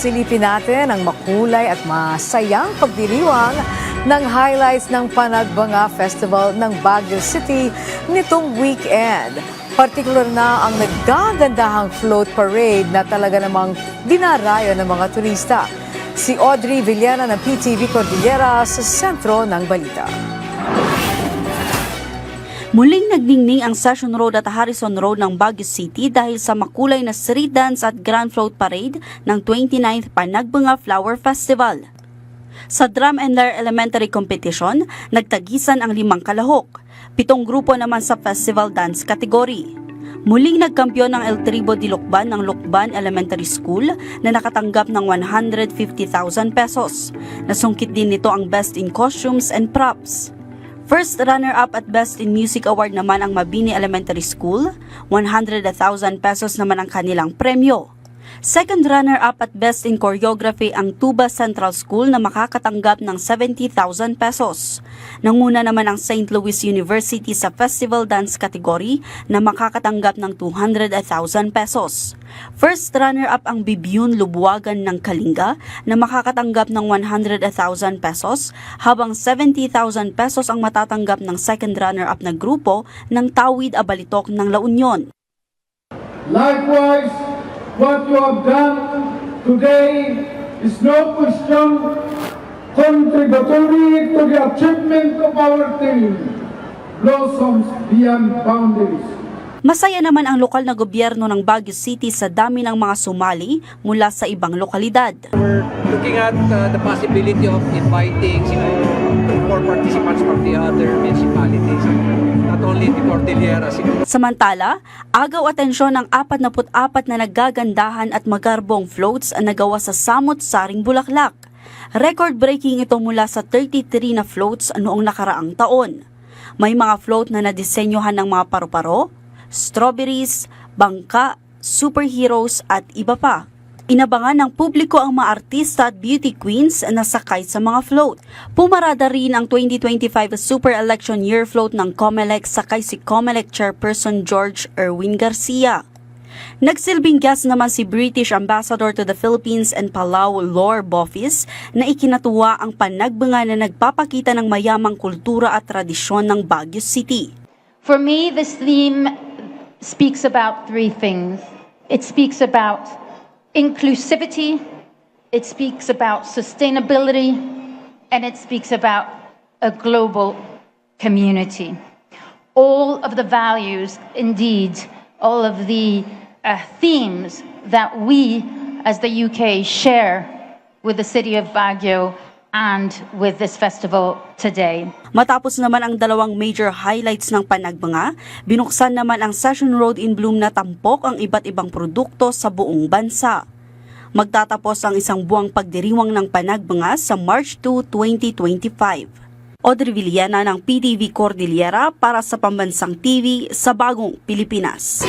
Silipin natin ang makulay at masayang pagdiriwang ng highlights ng Panagbanga Festival ng Baguio City nitong weekend. Partikular na ang naggagandahang float parade na talaga namang dinarayo ng mga turista. Si Audrey Villena ng PTV Cordillera sa sentro ng balita. Muling nagningning ang Session Road at Harrison Road ng Baguio City dahil sa makulay na street dance at Grand Float Parade ng 29th Panagbanga Flower Festival. Sa Drum and Lyre Elementary Competition, nagtagisan ang 5 kalahok, 7 grupo naman sa Festival Dance category. Muling nagkampyon ng El Tribo de Lucban ng Lucban Elementary School na nakatanggap ng 150,000 pesos. Nasungkit din nito ang Best in Costumes and Props. First runner-up at Best in Music Award naman ang Mabini Elementary School, 100,000 pesos naman ang kanilang premyo. Second runner-up at Best in Choreography ang Tuba Central School na makakatanggap ng 70,000 pesos. Nanguna naman ang St. Louis University sa Festival Dance category na makakatanggap ng 200,000 pesos. First runner-up ang Bibyun Lubuagan ng Kalinga na makakatanggap ng 100,000 pesos habang 70,000 pesos ang matatanggap ng second runner-up na grupo ng Tawid Abalitok ng La Union. Likewise, what you have done today is no question contributory to the achievement of our team, Blossoms Beyond Boundaries. Masaya naman ang lokal na gobyerno ng Baguio City sa dami ng mga sumali mula sa ibang lokalidad. We're looking at the possibility of inviting more participants from the other municipalities, not only the Cordillera. Samantala, agaw atensyon ng 44 na nagagandahan at magarbong floats ang nagawa sa Samot-Saring Bulaklak. Record-breaking ito mula sa 33 na floats noong nakaraang taon. May mga float na nadisenyohan ng mga paru-paro, strawberries, bangka, superheroes at iba pa. Inabangan ng publiko ang mga artista at beauty queens na sakay sa mga float. Pumarada rin ang 2025 Super Election Year Float ng COMELEC sakay si COMELEC Chairperson George Erwin Garcia. Nagsilbing guest naman si British Ambassador to the Philippines and Palau Lore Bofis na ikinatuwa ang Panagbanga na nagpapakita ng mayamang kultura at tradisyon ng Baguio City. For me, this theme speaks about 3 things. It speaks about inclusivity, it speaks about sustainability, and it speaks about a global community. All of the values, indeed, all of the themes that we as the UK share with the city of Baguio and with this festival today. Matapos naman ang 2 major highlights ng Panagbanga, binuksan naman ang Session Road in Bloom na tampok ang iba't ibang produkto sa buong bansa. Magtatapos ang 1 buwang pagdiriwang ng Panagbanga sa March 2, 2025. Audrey Villena ng PTV Cordillera para sa Pambansang TV sa Bagong Pilipinas.